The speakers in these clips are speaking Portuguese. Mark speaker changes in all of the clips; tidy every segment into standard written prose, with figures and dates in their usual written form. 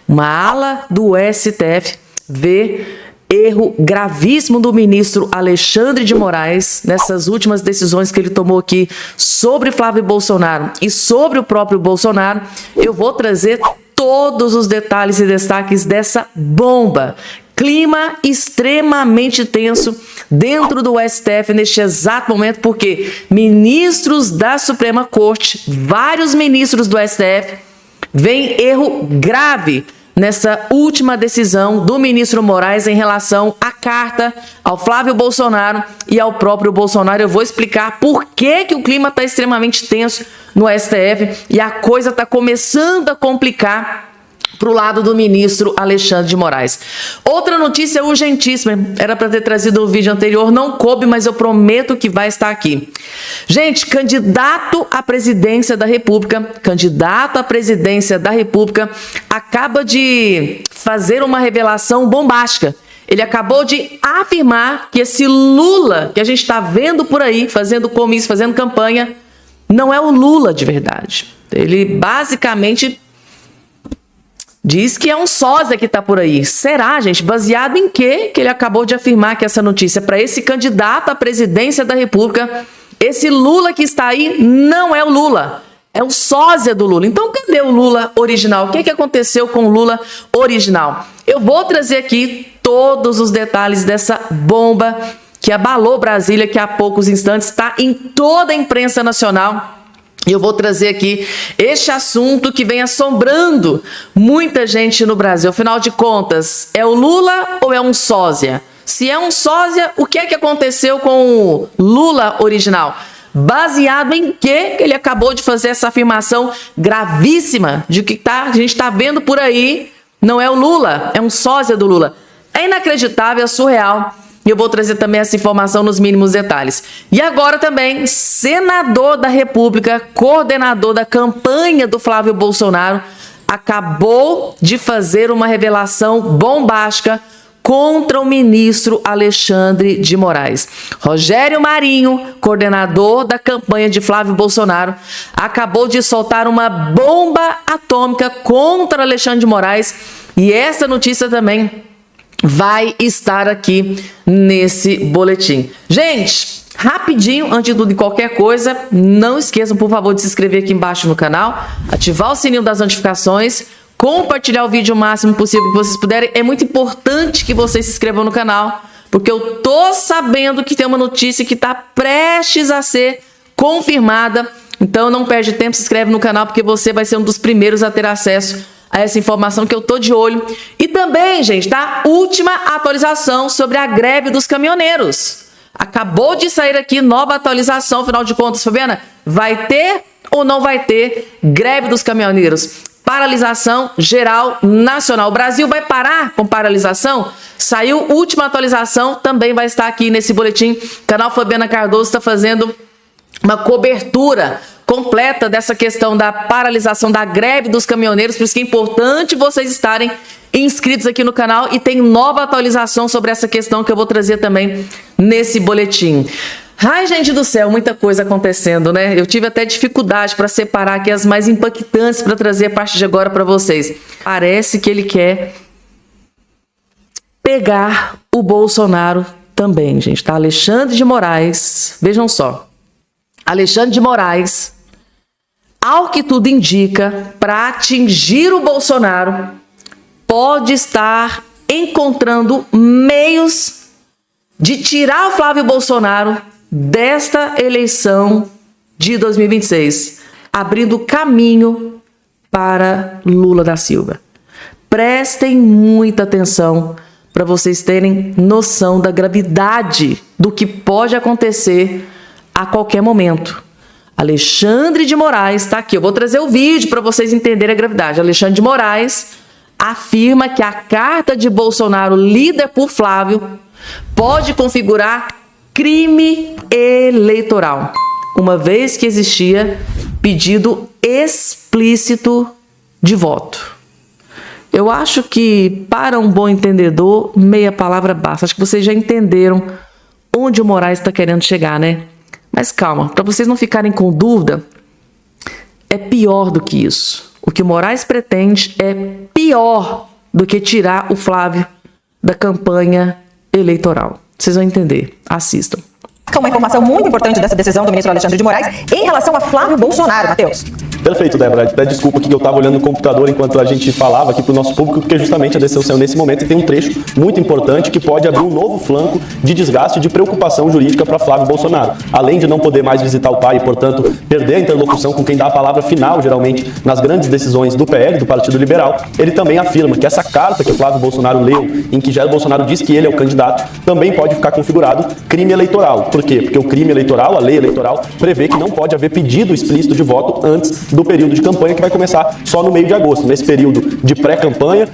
Speaker 1: Uma ala do STF vê erro gravíssimo do ministro Alexandre de Moraes nessas últimas decisões que ele tomou aqui sobre Flávio Bolsonaro e sobre o próprio Bolsonaro. Eu vou trazer todos os detalhes e destaques dessa bomba. Clima extremamente tenso dentro do STF neste exato momento, porque ministros da Suprema Corte, vários ministros do STF, veem erro grave nessa última decisão do ministro Moraes em relação à carta ao Flávio Bolsonaro e ao próprio Bolsonaro. Eu vou explicar por que o clima está extremamente tenso no STF e a coisa está começando a complicar para o lado do ministro Alexandre de Moraes. Outra notícia urgentíssima, era para ter trazido o vídeo anterior, não coube, mas eu prometo que vai estar aqui. Gente, candidato à presidência da República, acaba de fazer uma revelação bombástica. Ele acabou de afirmar que esse Lula que a gente está vendo por aí, fazendo comício, fazendo campanha, não é o Lula de verdade. Ele basicamente diz que é um sósia que está por aí. Será, gente? Baseado em quê que ele acabou de afirmar que essa notícia para esse candidato à presidência da República, esse Lula que está aí não é o Lula, é o sósia do Lula. Então, cadê o Lula original? O que aconteceu com o Lula original? Eu vou trazer aqui todos os detalhes dessa bomba que abalou Brasília, que há poucos instantes está em toda a imprensa nacional. Eu vou trazer aqui este assunto que vem assombrando muita gente no Brasil. Afinal de contas, é o Lula ou é um sósia? Se é um sósia, o que é que aconteceu com o Lula original? Baseado em que ele acabou de fazer essa afirmação gravíssima de que a gente está vendo por aí, não é o Lula, é um sósia do Lula. É inacreditável, é surreal. E eu vou trazer também essa informação nos mínimos detalhes. E agora também, senador da República, coordenador da campanha do Flávio Bolsonaro, acabou de fazer uma revelação bombástica contra o ministro Alexandre de Moraes. Rogério Marinho, coordenador da campanha de Flávio Bolsonaro, acabou de soltar uma bomba atômica contra Alexandre de Moraes. E essa notícia também vai estar aqui nesse boletim. Gente, rapidinho, antes de tudo e qualquer coisa, não esqueçam, por favor, de se inscrever aqui embaixo no canal, ativar o sininho das notificações, compartilhar o vídeo o máximo possível que vocês puderem. É muito importante que vocês se inscrevam no canal, porque eu tô sabendo que tem uma notícia que está prestes a ser confirmada. Então não perde tempo, se inscreve no canal, porque você vai ser um dos primeiros a ter acesso a essa informação que eu tô de olho. E também, gente, tá? Última atualização sobre a greve dos caminhoneiros. Acabou de sair aqui nova atualização, afinal de contas, Fabiana, vai ter ou não vai ter greve dos caminhoneiros? Paralisação geral nacional. O Brasil vai parar com paralisação? Saiu última atualização, também vai estar aqui nesse boletim. O canal Fabiana Cardoso está fazendo uma cobertura completa dessa questão da paralisação da greve dos caminhoneiros, por isso que é importante vocês estarem inscritos aqui no canal, e tem nova atualização sobre essa questão que eu vou trazer também nesse boletim. Ai, gente do céu, muita coisa acontecendo, né? Eu tive até dificuldade para separar aqui as mais impactantes para trazer a partir de agora para vocês. Parece que ele quer pegar o Bolsonaro também, gente, tá? Alexandre de Moraes, vejam só. Alexandre de Moraes, ao que tudo indica, para atingir o Bolsonaro, pode estar encontrando meios de tirar o Flávio Bolsonaro desta eleição de 2026, abrindo caminho para Lula da Silva. Prestem muita atenção para vocês terem noção da gravidade do que pode acontecer a qualquer momento. Alexandre de Moraes está aqui. Eu vou trazer o vídeo para vocês entenderem a gravidade. Alexandre de Moraes afirma que a carta de Bolsonaro, lida por Flávio, pode configurar crime eleitoral, uma vez que existia pedido explícito de voto. Eu acho que, para um bom entendedor, meia palavra basta. Acho que vocês já entenderam onde o Moraes está querendo chegar, né? Mas calma, para vocês não ficarem com dúvida, é pior do que isso. O que o Moraes pretende é pior do que tirar o Flávio da campanha eleitoral. Vocês vão entender. Assistam.
Speaker 2: Uma informação muito importante dessa decisão do ministro Alexandre de Moraes em relação a Flávio Bolsonaro, Matheus.
Speaker 3: Perfeito, Débora. Pede desculpa aqui que eu estava olhando no computador enquanto a gente falava aqui para o nosso público, porque justamente a decisão saiu nesse momento e tem um trecho muito importante que pode abrir um novo flanco de desgaste e de preocupação jurídica para Flávio Bolsonaro. Além de não poder mais visitar o pai e, portanto, perder a interlocução com quem dá a palavra final, geralmente, nas grandes decisões do PL, do Partido Liberal, ele também afirma que essa carta que o Flávio Bolsonaro leu, em que Jair Bolsonaro diz que ele é o candidato, também pode ficar configurado crime eleitoral. Por quê? Porque o crime eleitoral, a lei eleitoral, prevê que não pode haver pedido explícito de voto antes do período de campanha, que vai começar só no meio de agosto. Nesse período de pré-campanha,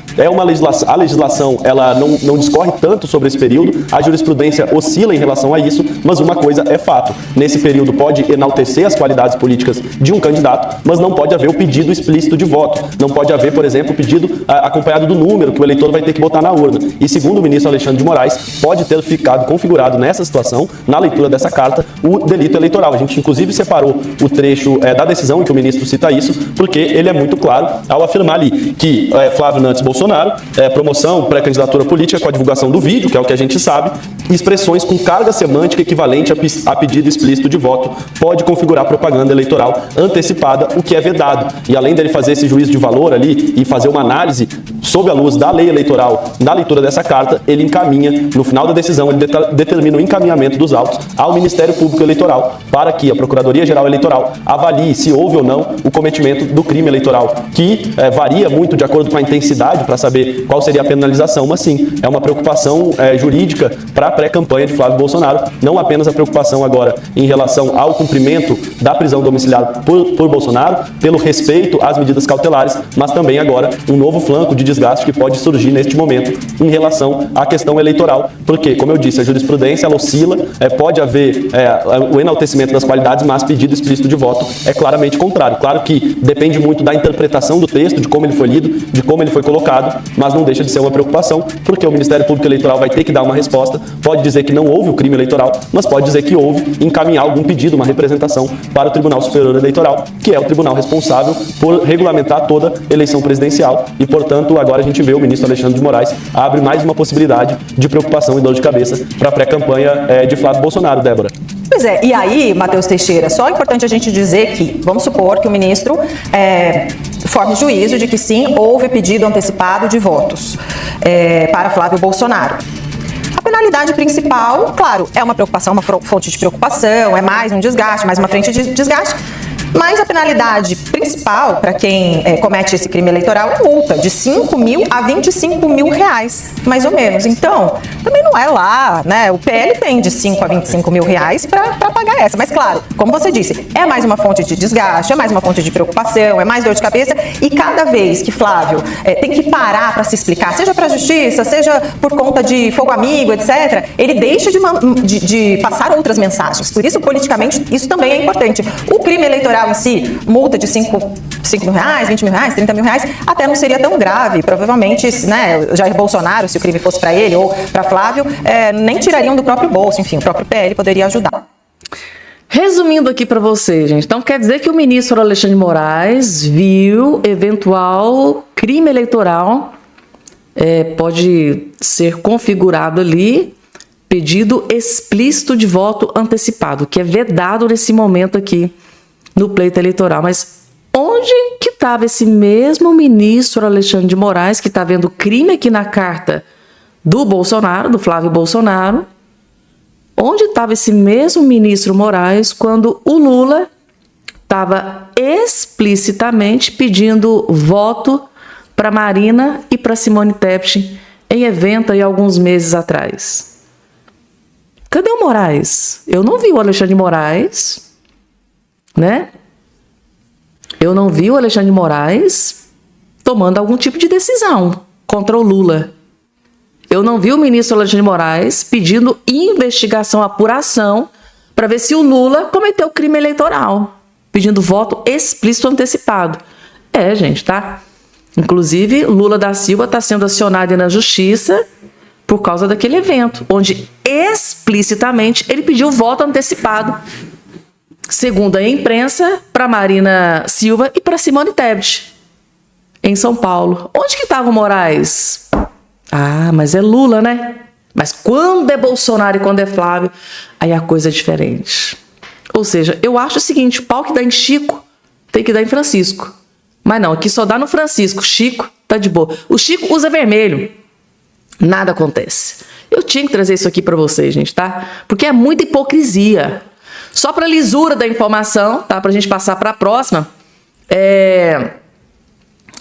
Speaker 3: a legislação ela não discorre tanto sobre esse período, a jurisprudência oscila em relação a isso, mas uma coisa é fato. Nesse período pode enaltecer as qualidades políticas de um candidato, mas não pode haver o pedido explícito de voto. Não pode haver, por exemplo, o pedido acompanhado do número que o eleitor vai ter que botar na urna. E segundo o ministro Alexandre de Moraes, pode ter ficado configurado nessa situação, na leitura dessa carta, o delito eleitoral. A gente, inclusive, separou o trecho da decisão em que o ministro cita isso, porque ele é muito claro ao afirmar ali que Flávio Nantes Bolsonaro, promoção, pré-candidatura política com a divulgação do vídeo, que é o que a gente sabe, expressões com carga semântica equivalente a pedido explícito de voto, pode configurar propaganda eleitoral antecipada, o que é vedado. E além dele fazer esse juízo de valor ali e fazer uma análise sob a luz da lei eleitoral, na leitura dessa carta, ele encaminha, no final da decisão, ele determina o encaminhamento dos autos ao Ministério Público Eleitoral, para que a Procuradoria-Geral Eleitoral avalie se houve ou não o cometimento do crime eleitoral, que varia muito de acordo com a intensidade para saber qual seria a penalização, mas sim, é uma preocupação jurídica para a pré-campanha de Flávio Bolsonaro, não apenas a preocupação agora em relação ao cumprimento da prisão domiciliar por Bolsonaro, pelo respeito às medidas cautelares, mas também agora um novo flanco de desgaste que pode surgir neste momento em relação à questão eleitoral, porque, como eu disse, a jurisprudência ela oscila, pode haver o enaltecimento das qualidades, mas pedido explícito de voto é claramente contrário. Claro que depende muito da interpretação do texto, de como ele foi lido, de como ele foi colocado, mas não deixa de ser uma preocupação, porque o Ministério Público Eleitoral vai ter que dar uma resposta, pode dizer que não houve o crime eleitoral, mas pode dizer que houve, encaminhar algum pedido, uma representação para o Tribunal Superior Eleitoral, que é o tribunal responsável por regulamentar toda eleição presidencial e, portanto, agora a gente vê o ministro Alexandre de Moraes abre mais uma possibilidade de preocupação e dor de cabeça para a pré-campanha de Flávio Bolsonaro, Débora.
Speaker 2: Pois é, e aí, Matheus Teixeira, só é importante a gente dizer que, vamos supor que o ministro forme juízo de que sim, houve pedido antecipado de votos para Flávio Bolsonaro. A penalidade principal, claro, é uma preocupação, uma fonte de preocupação, é mais um desgaste, mais uma frente de desgaste, mas a penalidade principal para quem comete esse crime eleitoral é multa de 5 mil a 25 mil reais, mais ou menos. Então, também não é lá, né? O PL tem de 5 a 25 mil reais para pagar essa. Mas, claro, como você disse, é mais uma fonte de desgaste, é mais uma fonte de preocupação, é mais dor de cabeça. E cada vez que Flávio tem que parar para se explicar, seja para a justiça, seja por conta de fogo amigo, etc., ele deixa de passar outras mensagens. Por isso, politicamente, isso também é importante. O crime eleitoral em si, multa de 5 mil reais, 20 mil reais, 30 mil reais, até não seria tão grave. Provavelmente, né, Jair Bolsonaro, se o crime fosse para ele ou para Flávio, nem tirariam do próprio bolso. Enfim, o próprio PL poderia ajudar.
Speaker 1: Resumindo aqui para vocês, gente, então quer dizer que o ministro Alexandre de Moraes viu eventual crime eleitoral, pode ser configurado ali, pedido explícito de voto antecipado, que é vedado nesse momento aqui no pleito eleitoral. Mas onde que estava esse mesmo ministro Alexandre de Moraes, que está vendo crime aqui na carta do Bolsonaro, do Flávio Bolsonaro? Onde estava esse mesmo ministro Moraes quando o Lula estava explicitamente pedindo voto para Marina e para Simone Tebet em evento aí alguns meses atrás? Cadê o Moraes? Eu não vi o Alexandre de Moraes, né? Eu não vi o Alexandre de Moraes tomando algum tipo de decisão contra o Lula. Eu não vi o ministro Alexandre de Moraes pedindo investigação, apuração, para ver se o Lula cometeu crime eleitoral, pedindo voto explícito antecipado. Gente, tá? Inclusive, Lula da Silva está sendo acionado na justiça por causa daquele evento, onde explicitamente ele pediu voto antecipado, segundo a imprensa, para Marina Silva e para Simone Tebet. em São Paulo. Onde que estava o Moraes? Ah, mas é Lula, né? Mas quando é Bolsonaro e quando é Flávio, aí a coisa é diferente. Ou seja, eu acho o seguinte, o pau que dá em Chico tem que dar em Francisco. Mas não, aqui só dá no Francisco. Chico tá de boa. O Chico usa vermelho. Nada acontece. Eu tinha que trazer isso aqui para vocês, gente, tá? Porque é muita hipocrisia. Só para lisura da informação, tá? Pra gente passar para a próxima.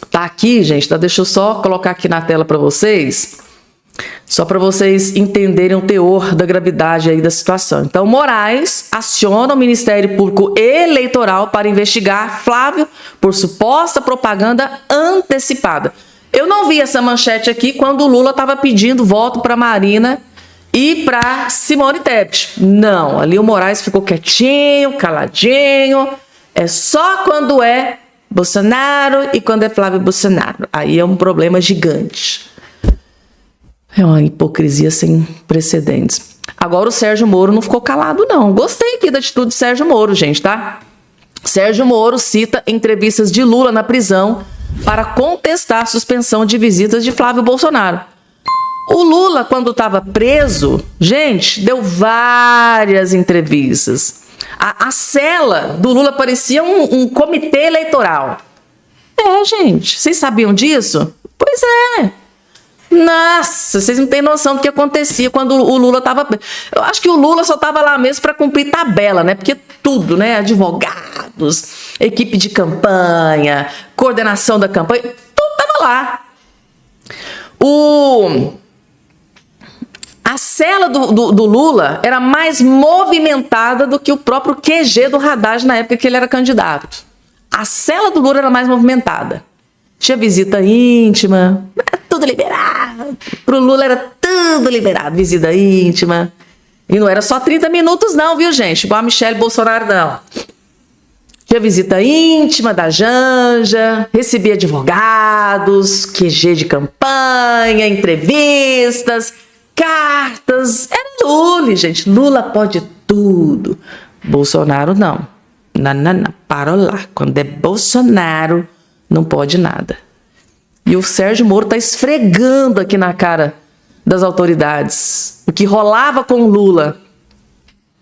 Speaker 1: Tá aqui, gente, tá? Deixa eu só colocar aqui na tela para vocês. Só para vocês entenderem o teor da gravidade aí da situação. Então, Moraes aciona o Ministério Público Eleitoral para investigar Flávio por suposta propaganda antecipada. Eu não vi essa manchete aqui quando o Lula estava pedindo voto para Marina e para Simone Tebet. Não, ali o Moraes ficou quietinho, caladinho. É só quando é Bolsonaro e quando é Flávio Bolsonaro. Aí é um problema gigante. É uma hipocrisia sem precedentes. Agora o Sérgio Moro não ficou calado, não. Gostei aqui da atitude do Sérgio Moro, gente, tá? Sérgio Moro cita entrevistas de Lula na prisão para contestar a suspensão de visitas de Flávio Bolsonaro. O Lula, quando estava preso, gente, deu várias entrevistas. A cela do Lula parecia um comitê eleitoral. Gente, vocês sabiam disso? Pois é. Nossa, vocês não têm noção do que acontecia quando o Lula estava... Eu acho que o Lula só estava lá mesmo para cumprir tabela, né? Porque tudo, né? Advogados, equipe de campanha, coordenação da campanha, tudo estava lá. A cela do Lula era mais movimentada do que o próprio QG do Haddad na época que ele era candidato. A cela do Lula era mais movimentada. Tinha visita íntima, era tudo liberado. Pro Lula era tudo liberado, visita íntima. E não era só 30 minutos não, viu, gente? Igual a Michele Bolsonaro, não. Tinha visita íntima da Janja, recebia advogados, QG de campanha, entrevistas, cartas. Era Lula, gente. Lula pode tudo. Bolsonaro, não. Não, para lá. Quando é Bolsonaro, não pode nada. E o Sérgio Moro está esfregando aqui na cara das autoridades o que rolava com o Lula.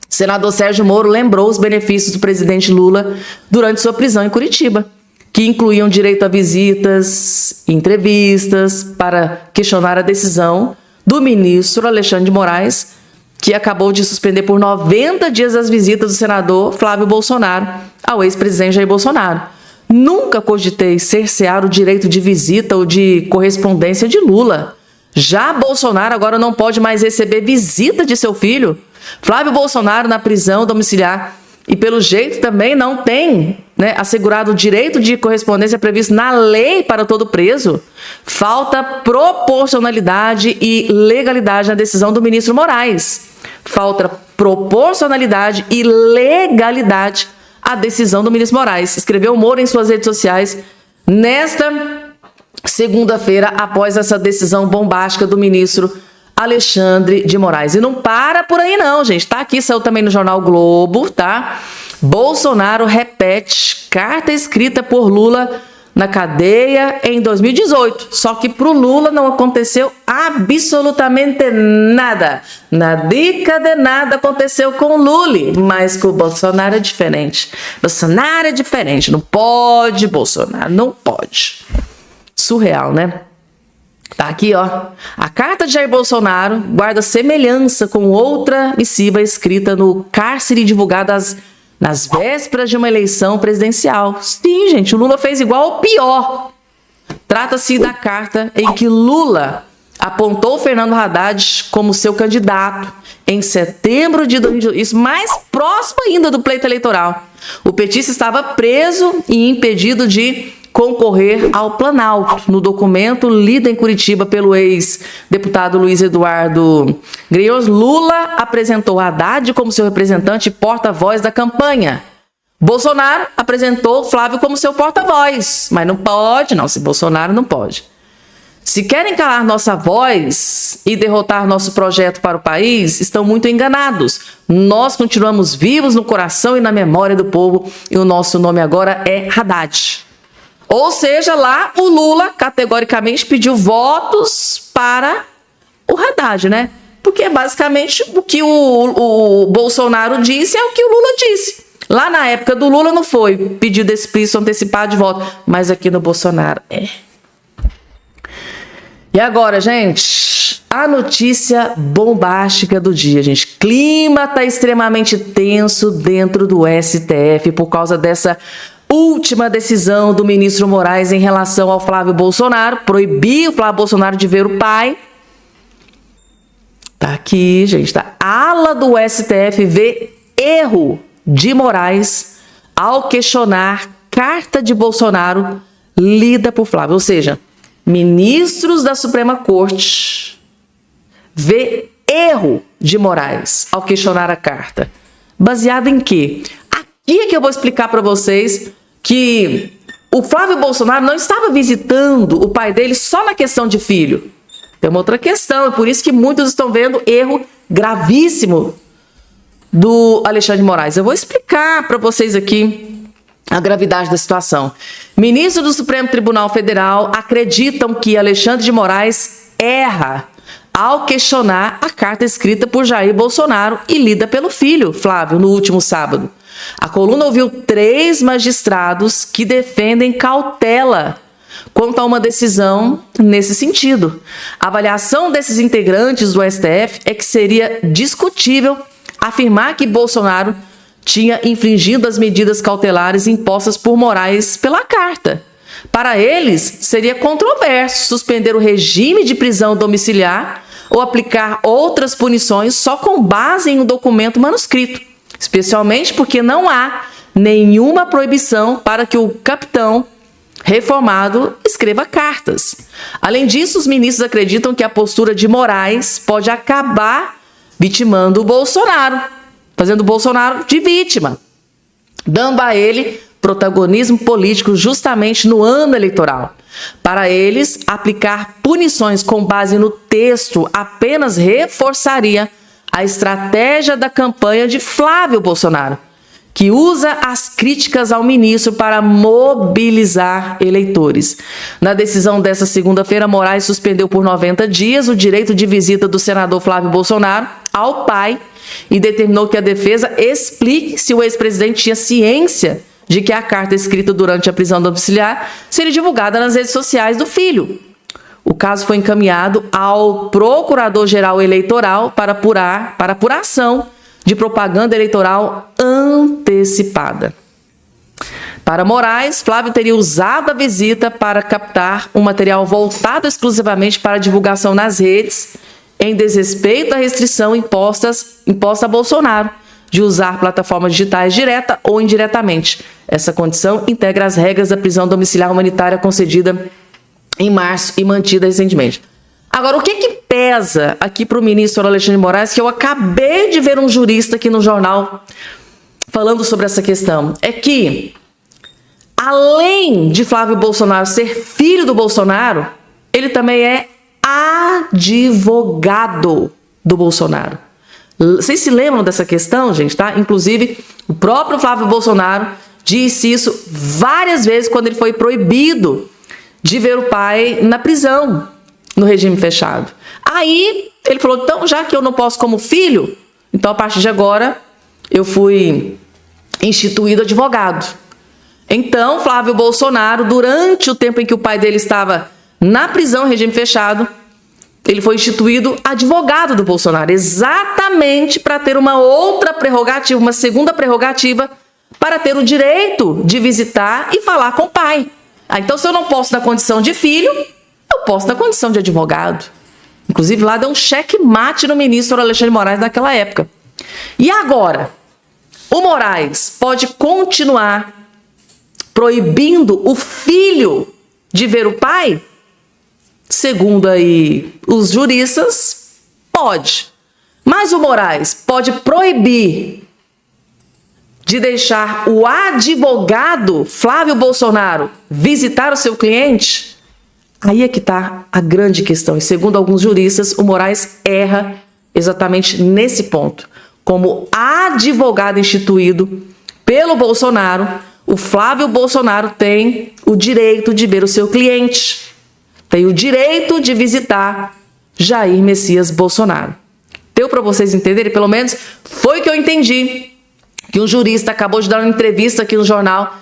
Speaker 1: O senador Sérgio Moro lembrou os benefícios do presidente Lula durante sua prisão em Curitiba, que incluíam direito a visitas e entrevistas para questionar a decisão do ministro Alexandre de Moraes, que acabou de suspender por 90 dias as visitas do senador Flávio Bolsonaro ao ex-presidente Jair Bolsonaro. Nunca cogitei cercear o direito de visita ou de correspondência de Lula. Já Bolsonaro agora não pode mais receber visita de seu filho. Flávio Bolsonaro na prisão domiciliar e, pelo jeito, também não tem, né, assegurado o direito de correspondência previsto na lei para todo preso. Falta proporcionalidade e legalidade na decisão do ministro Moraes. Falta proporcionalidade e legalidade à decisão do ministro Moraes. Escreveu Moro em suas redes sociais nesta segunda-feira, após essa decisão bombástica do ministro Alexandre de Moraes. E não para por aí não, gente. Tá aqui, saiu também no jornal Globo, tá? Bolsonaro repete carta escrita por Lula na cadeia em 2018. Só que pro Lula não aconteceu absolutamente nada. Nadica de nada aconteceu com o Lula, mas com o Bolsonaro é diferente. Bolsonaro é diferente. Não pode, Bolsonaro, não pode. Surreal, né? Tá aqui, ó. A carta de Jair Bolsonaro guarda semelhança com outra missiva escrita no cárcere divulgada nas vésperas de uma eleição presidencial. Sim, gente, o Lula fez igual ou pior. Trata-se da carta em que Lula apontou Fernando Haddad como seu candidato em setembro de 2018, isso mais próximo ainda do pleito eleitoral. O petista estava preso e impedido de concorrer ao Planalto. No documento lido em Curitiba pelo ex-deputado Luiz Eduardo Grios, Lula apresentou Haddad como seu representante e porta-voz da campanha. Bolsonaro apresentou Flávio como seu porta-voz. Mas não pode, não. Se Bolsonaro não pode. Se querem calar nossa voz e derrotar nosso projeto para o país, estão muito enganados. Nós continuamos vivos no coração e na memória do povo e o nosso nome agora é Haddad. Ou seja, lá o Lula categoricamente pediu votos para o Haddad, né? Porque basicamente o que o Bolsonaro disse é o que o Lula disse. Lá na época do Lula não foi pedido explícito antecipado de voto, mas aqui no Bolsonaro é. E agora, gente, a notícia bombástica do dia, gente. Clima tá extremamente tenso dentro do STF por causa dessa última decisão do ministro Moraes em relação ao Flávio Bolsonaro, proibir o Flávio Bolsonaro de ver o pai. Tá aqui, gente, tá. A ala do STF vê erro de Moraes ao questionar carta de Bolsonaro lida por Flávio. Ou seja, ministros da Suprema Corte vê erro de Moraes ao questionar a carta. Baseado em quê? Aqui é que eu vou explicar para vocês que o Flávio Bolsonaro não estava visitando o pai dele só na questão de filho. Tem uma outra questão, é por isso que muitos estão vendo erro gravíssimo do Alexandre de Moraes. Eu vou explicar para vocês aqui a gravidade da situação. Ministros do Supremo Tribunal Federal acreditam que Alexandre de Moraes erra ao questionar a carta escrita por Jair Bolsonaro e lida pelo filho, Flávio, no último sábado. A coluna ouviu 3 magistrados que defendem cautela quanto a uma decisão nesse sentido. A avaliação desses integrantes do STF é que seria discutível afirmar que Bolsonaro tinha infringido as medidas cautelares impostas por Moraes pela carta. Para eles, seria controverso suspender o regime de prisão domiciliar ou aplicar outras punições só com base em um documento manuscrito, especialmente porque não há nenhuma proibição para que o capitão reformado escreva cartas. Além disso, os ministros acreditam que a postura de Moraes pode acabar vitimando o Bolsonaro, fazendo o Bolsonaro de vítima, dando a ele protagonismo político justamente no ano eleitoral. Para eles, aplicar punições com base no texto apenas reforçaria a estratégia da campanha de Flávio Bolsonaro, que usa as críticas ao ministro para mobilizar eleitores. Na decisão desta segunda-feira, Moraes suspendeu por 90 dias o direito de visita do senador Flávio Bolsonaro ao pai e determinou que a defesa explique se o ex-presidente tinha ciência de que a carta escrita durante a prisão domiciliar seria divulgada nas redes sociais do filho. O caso foi encaminhado ao Procurador-Geral Eleitoral para apuração de propaganda eleitoral antecipada. Para Moraes, Flávio teria usado a visita para captar um material voltado exclusivamente para divulgação nas redes, em desrespeito à restrição imposta a Bolsonaro de usar plataformas digitais direta ou indiretamente. Essa condição integra as regras da prisão domiciliar humanitária concedida em março e mantida recentemente. Agora, o que pesa aqui para o ministro Alexandre de Moraes, que eu acabei de ver um jurista aqui no jornal falando sobre essa questão, é que, além de Flávio Bolsonaro ser filho do Bolsonaro, ele também é advogado do Bolsonaro. Vocês se lembram dessa questão, gente, tá? Inclusive, o próprio Flávio Bolsonaro disse isso várias vezes quando ele foi proibido de ver o pai na prisão, no regime fechado. Aí, ele falou, então, já que eu não posso como filho, então, a partir de agora, eu fui instituído advogado. Então, Flávio Bolsonaro, durante o tempo em que o pai dele estava na prisão, regime fechado, ele foi instituído advogado do Bolsonaro, exatamente para ter uma outra prerrogativa, uma segunda prerrogativa, para ter o direito de visitar e falar com o pai. Então, se eu não posso na condição de filho, eu posso na condição de advogado. Inclusive, lá deu um checkmate no ministro Alexandre de Moraes naquela época. E agora, o Moraes pode continuar proibindo o filho de ver o pai? Segundo aí os juristas, pode. Mas o Moraes pode proibir de deixar o advogado Flávio Bolsonaro visitar o seu cliente? Aí é que está a grande questão. E segundo alguns juristas, o Moraes erra exatamente nesse ponto. Como advogado instituído pelo Bolsonaro, o Flávio Bolsonaro tem o direito de ver o seu cliente, tem o direito de visitar Jair Messias Bolsonaro. Deu para vocês entenderem? Pelo menos foi o que eu entendi, que um jurista acabou de dar uma entrevista aqui no jornal.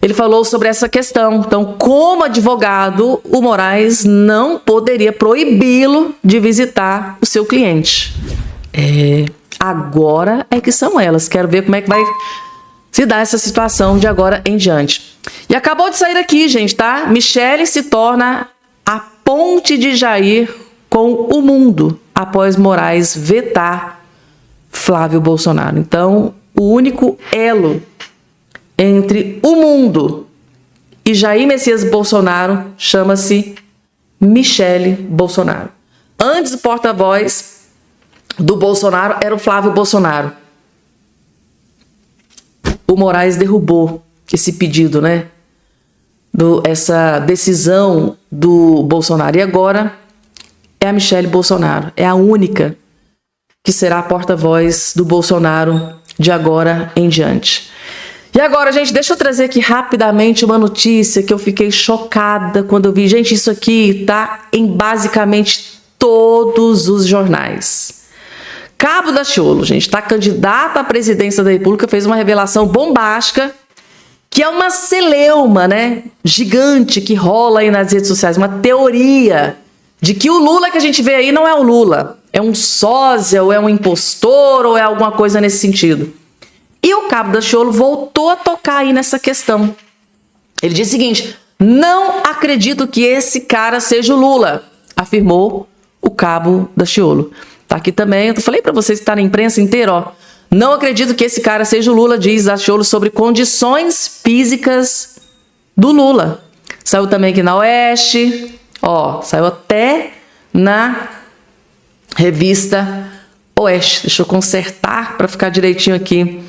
Speaker 1: Ele falou sobre essa questão. Então, como advogado, o Moraes não poderia proibi-lo de visitar o seu cliente. Agora é que são elas. Quero ver como é que vai se dar essa situação de agora em diante. E acabou de sair aqui, gente, tá? Michele se torna a ponte de Jair com o mundo após Moraes vetar Flávio Bolsonaro. Então, o único elo entre o mundo e Jair Messias Bolsonaro chama-se Michele Bolsonaro. Antes, o porta-voz do Bolsonaro era o Flávio Bolsonaro. O Moraes derrubou esse pedido, né? Essa decisão do Bolsonaro. E agora é a Michele Bolsonaro. É a única que será a porta-voz do Bolsonaro de agora em diante. E agora, gente, deixa eu trazer aqui rapidamente uma notícia que eu fiquei chocada quando eu vi. Gente, isso aqui tá em basicamente todos os jornais. Cabo Daciolo, gente, tá candidato à presidência da República, fez uma revelação bombástica, que é uma celeuma, né, gigante que rola aí nas redes sociais, uma teoria de que o Lula que a gente vê aí não é o Lula, é um sósia, ou é um impostor, ou é alguma coisa nesse sentido. E o Cabo Daciolo voltou a tocar aí nessa questão. Ele disse o seguinte: não acredito que esse cara seja o Lula, afirmou o Cabo Daciolo. Tá aqui também, eu falei para vocês que tá na imprensa inteira, ó. Não acredito que esse cara seja o Lula, diz Daciolo sobre condições físicas do Lula. Saiu também aqui na Oeste, ó, saiu até na revista Oeste. Deixa eu consertar para ficar direitinho aqui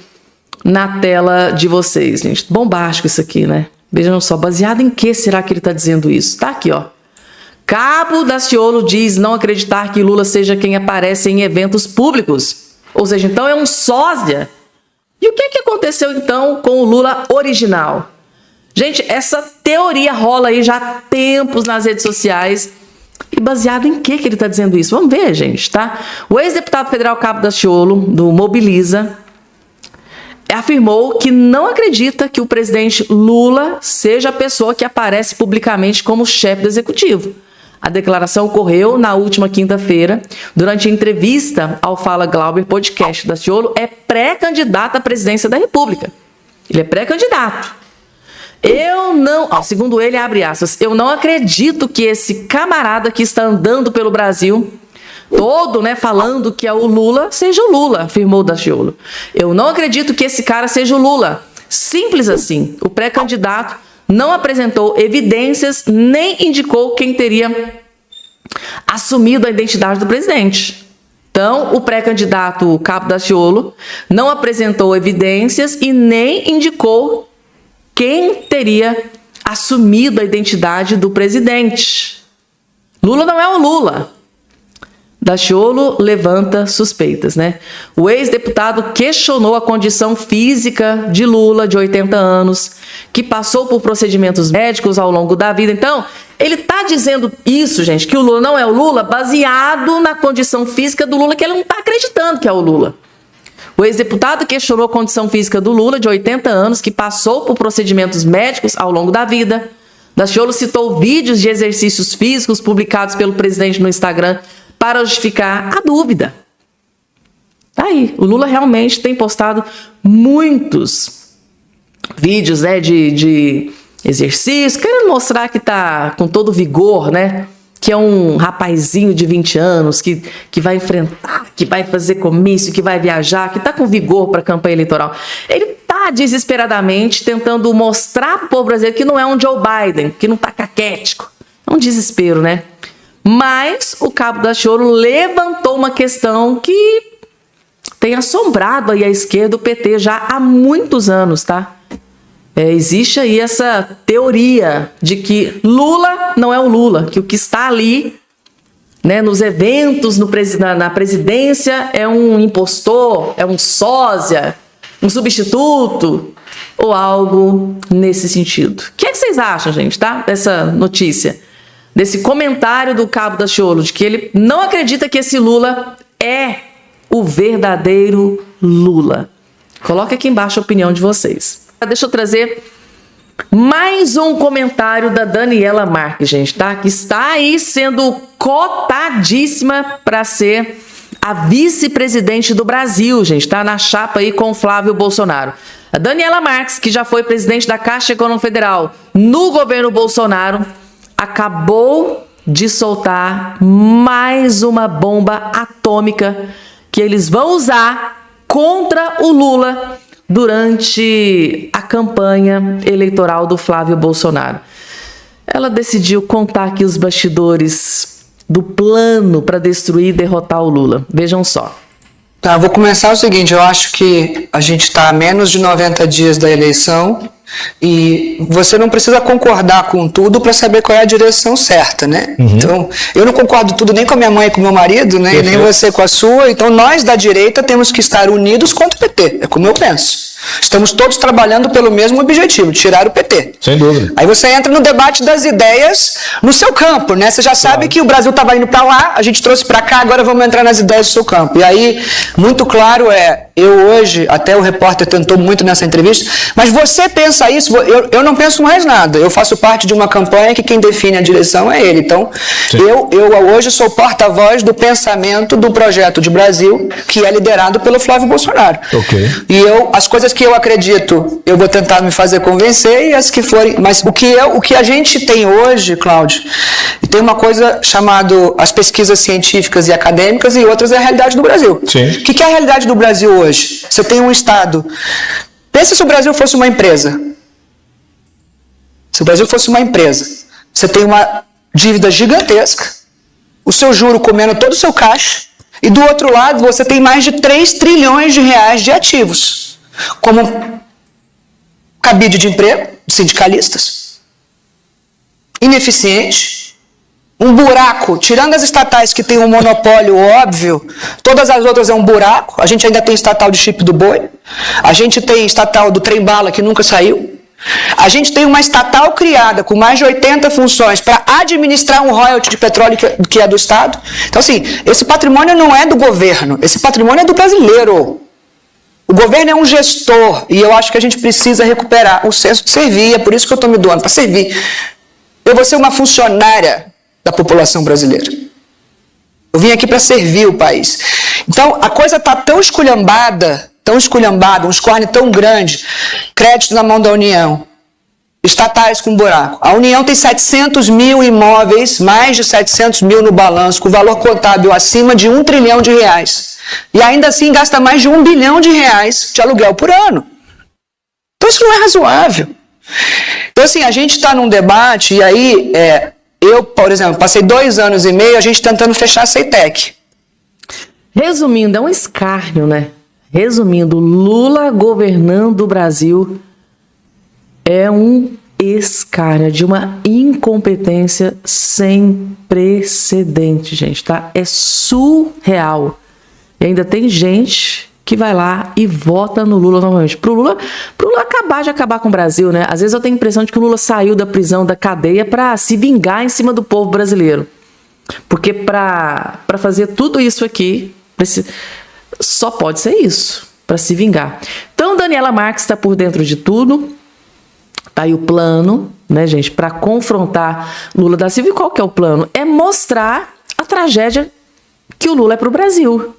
Speaker 1: na tela de vocês, gente. Bombástico isso aqui, né? Vejam só, baseado em que será que ele está dizendo isso? Tá aqui, ó. Cabo Daciolo diz não acreditar que Lula seja quem aparece em eventos públicos. Ou seja, então é um sósia. E o que aconteceu então com o Lula original? Gente, essa teoria rola aí já há tempos nas redes sociais. E baseado em que ele está dizendo isso? Vamos ver, gente, tá? O ex-deputado federal Cabo Daciolo, do Mobiliza, afirmou que não acredita que o presidente Lula seja a pessoa que aparece publicamente como chefe do executivo. A declaração ocorreu na última quinta-feira, durante a entrevista ao Fala Glauber podcast. Daciolo é pré-candidato à presidência da República. Ele é pré-candidato. Segundo ele, abre aspas, eu não acredito que esse camarada que está andando pelo Brasil todo, né, falando que é o Lula, seja o Lula, afirmou Daciolo. Eu não acredito que esse cara seja o Lula. Simples assim. O pré-candidato não apresentou evidências nem indicou quem teria assumido a identidade do presidente. Então, o pré-candidato Cabo Daciolo não apresentou evidências e nem indicou quem teria assumido a identidade do presidente. Lula não é o Lula. Daciolo levanta suspeitas, né? O ex-deputado questionou a condição física de Lula, de 80 anos, que passou por procedimentos médicos ao longo da vida. Então, ele está dizendo isso, gente, que o Lula não é o Lula, baseado na condição física do Lula, que ele não está acreditando que é o Lula. O ex-deputado questionou a condição física do Lula, de 80 anos, que passou por procedimentos médicos ao longo da vida. Daciolo citou vídeos de exercícios físicos publicados pelo presidente no Instagram para justificar a dúvida. Tá aí, o Lula realmente tem postado muitos vídeos, né, de exercício, querendo mostrar que tá com todo vigor, né? Que é um rapazinho de 20 anos que vai enfrentar, que vai fazer comício, que vai viajar, que tá com vigor para a campanha eleitoral. Ele tá desesperadamente tentando mostrar para o povo brasileiro que não é um Joe Biden, que não tá caquético. É um desespero, né? Mas o Cabo Daciolo levantou uma questão que tem assombrado aí a esquerda, o PT, já há muitos anos, tá? Existe aí essa teoria de que Lula não é o Lula, que o que está ali, né, nos eventos, na presidência, é um impostor, é um sósia, um substituto. ou algo nesse sentido. O que é que vocês acham, gente, tá? Dessa notícia, desse comentário do Cabo Daciolo, de que ele não acredita que esse Lula é o verdadeiro Lula. Coloca aqui embaixo a opinião de vocês. Deixa eu trazer mais um comentário da Daniela Marques, gente, tá? Que está aí sendo cotadíssima para ser a vice-presidente do Brasil, gente, tá? Na chapa aí com o Flávio Bolsonaro. A Daniela Marques, que já foi presidente da Caixa Econômica Federal no governo Bolsonaro, acabou de soltar mais uma bomba atômica que eles vão usar contra o Lula durante a campanha eleitoral do Flávio Bolsonaro. Ela decidiu contar aqui os bastidores do plano para destruir e derrotar o Lula. Vejam só.
Speaker 4: Tá, vou começar o seguinte, eu acho que a gente está a menos de 90 dias da eleição e você não precisa concordar com tudo para saber qual é a direção certa, né? Então, eu não concordo tudo nem com a minha mãe e com o meu marido, né? E nem você com a sua, então nós da direita temos que estar unidos contra o PT, é como eu penso. Estamos todos trabalhando pelo mesmo objetivo, tirar o PT.
Speaker 5: Sem dúvida.
Speaker 4: Aí você entra no debate das ideias no seu campo, né? Você já sabe que o Brasil estava indo para lá, a gente trouxe para cá, agora vamos entrar nas ideias do seu campo. E aí, muito claro eu hoje, até o repórter tentou muito nessa entrevista, mas você pensa isso, eu não penso mais nada. Eu faço parte de uma campanha que quem define a direção é ele. Então, eu hoje sou porta-voz do pensamento do projeto de Brasil, que é liderado pelo Flávio Bolsonaro.
Speaker 5: Ok.
Speaker 4: E as coisas que eu acredito, eu vou tentar me fazer convencer, e as que forem... Mas o que a gente tem hoje, Cláudio, tem uma coisa chamada as pesquisas científicas e acadêmicas, e outras é a realidade do Brasil.
Speaker 5: Sim.
Speaker 4: O que é a realidade do Brasil hoje? Você tem um Estado... Pensa se o Brasil fosse uma empresa. Se o Brasil fosse uma empresa, você tem uma dívida gigantesca, o seu juro comendo todo o seu caixa, e do outro lado você tem mais de 3 trilhões de reais de ativos, como cabide de emprego de sindicalistas, ineficiente, um buraco, tirando as estatais que tem um monopólio óbvio, todas as outras é um buraco. A gente ainda tem estatal de chip do boi, a gente tem estatal do trem-bala que nunca saiu, a gente tem uma estatal criada com mais de 80 funções para administrar um royalty de petróleo que é do Estado. Então, assim, esse patrimônio não é do governo, esse patrimônio é do brasileiro. O governo é um gestor e eu acho que a gente precisa recuperar o senso de servir, é por isso que eu estou me doando, para servir. Eu vou ser uma funcionária da população brasileira. Eu vim aqui para servir o país. Então, a coisa está tão esculhambada, um escórnio tão grande, crédito na mão da União, estatais com buraco. A União tem 700 mil imóveis, mais de 700 mil no balanço, com valor contábil acima de 1 trilhão de reais. E ainda assim gasta mais de 1 bilhão de reais de aluguel por ano. Então isso não é razoável. Então assim, a gente está num debate, e aí, eu, por exemplo, passei 2 anos e meio a gente tentando fechar a CETEC.
Speaker 1: Resumindo, é um escárnio, né? Resumindo, Lula governando o Brasil é um escárnio, de uma incompetência sem precedente, gente, tá? É surreal. E ainda tem gente que vai lá e vota no Lula novamente. Pro Lula acabar com o Brasil, né? Às vezes eu tenho a impressão de que o Lula saiu da prisão, da cadeia, para se vingar em cima do povo brasileiro. Porque para fazer tudo isso aqui, só pode ser isso, para se vingar. Então, Daniela Marques está por dentro de tudo. Tá aí o plano, né, gente, para confrontar Lula da Silva. E qual que é o plano? É mostrar a tragédia que o Lula é para o Brasil.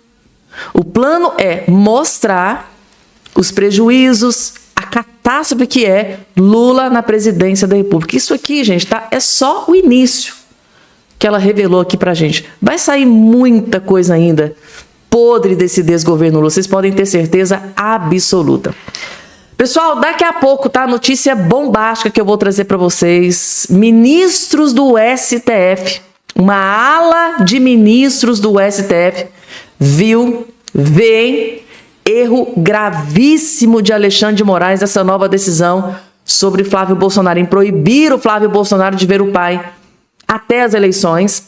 Speaker 1: O plano é mostrar os prejuízos, a catástrofe que é Lula na presidência da República. Isso aqui, gente, tá? É só o início que ela revelou aqui pra gente. Vai sair muita coisa ainda podre desse desgoverno Lula. Vocês podem ter certeza absoluta. Pessoal, daqui a pouco, tá? Notícia bombástica que eu vou trazer para vocês. Ministros do STF, uma ala de ministros do STF vê erro gravíssimo de Alexandre de Moraes nessa nova decisão sobre Flávio Bolsonaro, em proibir o Flávio Bolsonaro de ver o pai até as eleições,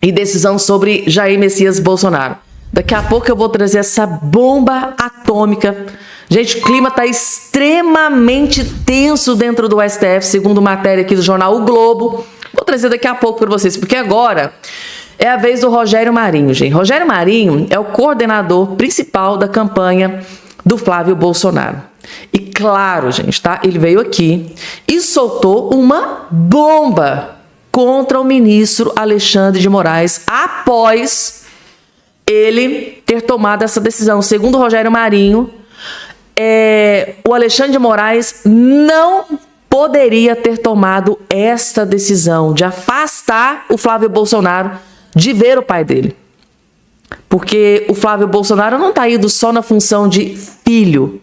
Speaker 1: e decisão sobre Jair Messias Bolsonaro. Daqui a pouco eu vou trazer essa bomba atômica Gente, o clima está extremamente tenso dentro do STF, segundo matéria aqui do jornal O Globo. Vou trazer daqui a pouco para vocês, porque agora é a vez do Rogério Marinho, gente. Rogério Marinho é o coordenador principal da campanha do Flávio Bolsonaro. E claro, gente, tá? Ele veio aqui e soltou uma bomba contra o ministro Alexandre de Moraes após ele ter tomado essa decisão. Segundo o Rogério Marinho, o Alexandre de Moraes não poderia ter tomado esta decisão de afastar o Flávio Bolsonaro de ver o pai dele. Porque o Flávio Bolsonaro não está indo só na função de filho.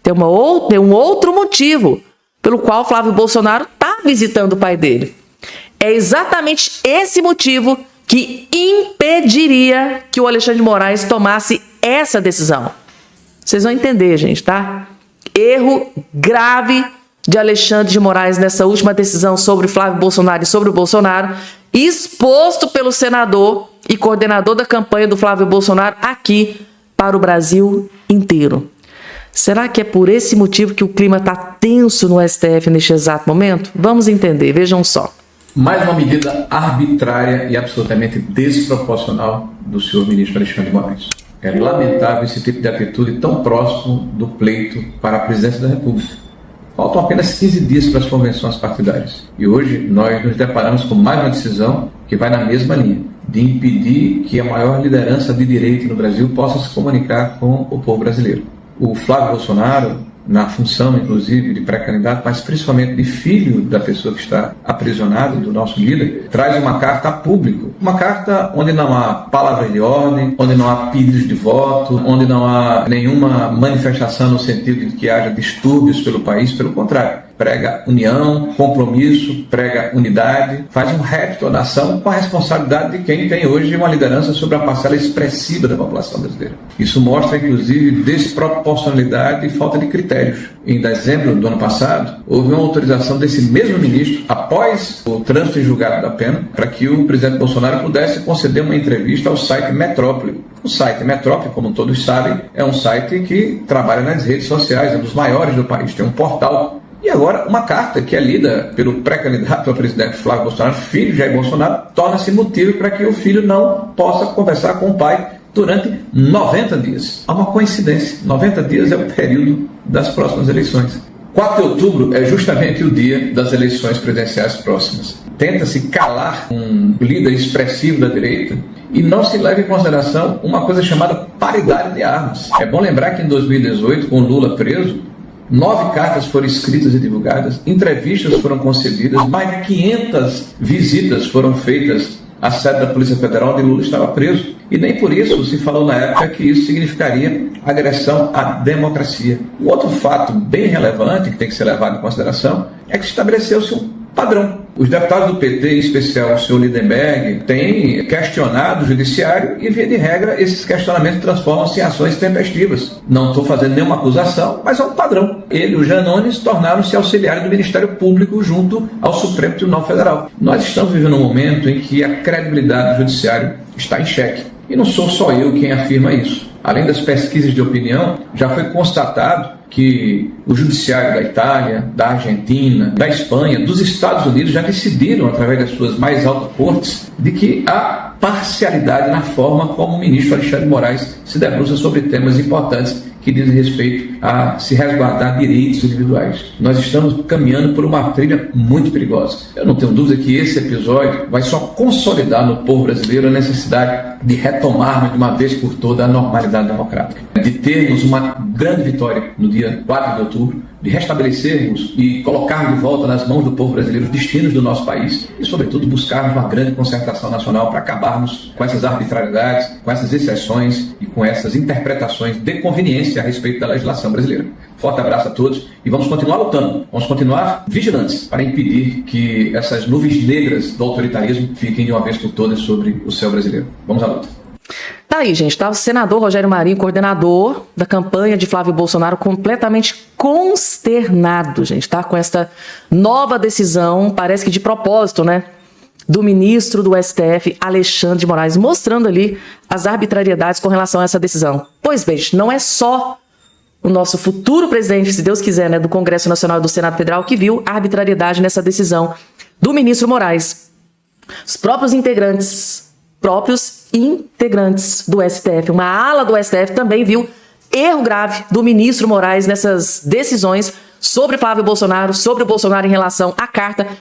Speaker 1: Tem um outro motivo pelo qual o Flávio Bolsonaro está visitando o pai dele. É exatamente esse motivo que impediria que o Alexandre de Moraes tomasse essa decisão. Vocês vão entender, gente, tá? Erro grave de Alexandre de Moraes nessa última decisão sobre Flávio Bolsonaro e sobre o Bolsonaro, exposto pelo senador e coordenador da campanha do Flávio Bolsonaro aqui para o Brasil inteiro. Será que é por esse motivo que o clima está tenso no STF neste exato momento? Vamos entender, vejam só.
Speaker 5: Mais uma medida arbitrária e absolutamente desproporcional do senhor ministro Alexandre de Moraes. É lamentável esse tipo de atitude tão próximo do pleito para a presidência da República. Faltam apenas 15 dias para as convenções partidárias. E hoje nós nos deparamos com mais uma decisão que vai na mesma linha, de impedir que a maior liderança de direita no Brasil possa se comunicar com o povo brasileiro. O Flávio Bolsonaro, na função, inclusive, de pré-candidato, mas principalmente de filho da pessoa que está aprisionada, do nosso líder, traz uma carta a público. Uma carta onde não há palavras de ordem, onde não há pedidos de voto, onde não há nenhuma manifestação no sentido de que haja distúrbios pelo país. Pelo contrário, prega união, compromisso, prega unidade, faz um repto à nação com a responsabilidade de quem tem hoje uma liderança sobre a parcela expressiva da população brasileira. Isso mostra, inclusive, desproporcionalidade e falta de critérios. Em dezembro do ano passado, houve uma autorização desse mesmo ministro, após o trânsito em julgado da pena, para que o presidente Bolsonaro pudesse conceder uma entrevista ao site Metrópole. O site Metrópole, como todos sabem, é um site que trabalha nas redes sociais, é um dos maiores do país, tem um portal. E agora, uma carta que é lida pelo pré-candidato a presidente Flávio Bolsonaro, filho de Jair Bolsonaro, torna-se motivo para que o filho não possa conversar com o pai durante 90 dias. Há uma coincidência, 90 dias é o período das próximas eleições. 4 de outubro é justamente o dia das eleições presidenciais próximas. Tenta-se calar um líder expressivo da direita e não se leva em consideração uma coisa chamada paridade de armas. É bom lembrar que em 2018, com Lula preso, 9 cartas foram escritas e divulgadas, entrevistas foram concedidas, mais de 500 visitas foram feitas à sede da Polícia Federal onde Lula estava preso. E nem por isso se falou na época que isso significaria agressão à democracia. Um outro fato bem relevante que tem que ser levado em consideração é que estabeleceu-se um padrão. Os deputados do PT, em especial o senhor Lindenberg, têm questionado o judiciário e, via de regra, esses questionamentos transformam-se em ações tempestivas. Não estou fazendo nenhuma acusação, mas é um padrão. Ele e o Janones tornaram-se auxiliares do Ministério Público junto ao Supremo Tribunal Federal. Nós estamos vivendo um momento em que a credibilidade do judiciário está em xeque. E não sou só eu quem afirma isso. Além das pesquisas de opinião, já foi constatado que o judiciário da Itália, da Argentina, da Espanha, dos Estados Unidos já decidiram, através das suas mais altas cortes, de que há parcialidade na forma como o ministro Alexandre de Moraes se debruça sobre temas importantes que dizem respeito a se resguardar direitos individuais. Nós estamos caminhando por uma trilha muito perigosa. Eu não tenho dúvida que esse episódio vai só consolidar no povo brasileiro a necessidade de retomarmos de uma vez por toda a normalidade democrática, de termos uma grande vitória no dia 4 de outubro, de restabelecermos e colocarmos de volta nas mãos do povo brasileiro os destinos do nosso país e, sobretudo, buscarmos uma grande concertação nacional para acabarmos com essas arbitrariedades, com essas exceções e com essas interpretações de conveniência a respeito da legislação brasileira. Forte abraço a todos e vamos continuar lutando, vamos continuar vigilantes para impedir que essas nuvens negras do autoritarismo fiquem de uma vez por todas sobre o céu brasileiro. Vamos à luta.
Speaker 1: Tá aí, gente, tá o senador Rogério Marinho, coordenador da campanha de Flávio Bolsonaro, completamente consternado, gente, tá? Com esta nova decisão, parece que de propósito, né? Do ministro do STF, Alexandre de Moraes, mostrando ali as arbitrariedades com relação a essa decisão. Pois bem, não é só o nosso futuro presidente, se Deus quiser, né, do Congresso Nacional e do Senado Federal, que viu a arbitrariedade nessa decisão do ministro Moraes. Os próprios integrantes do STF, uma ala do STF também viu erro grave do ministro Moraes nessas decisões sobre Flávio Bolsonaro, sobre o Bolsonaro em relação à carta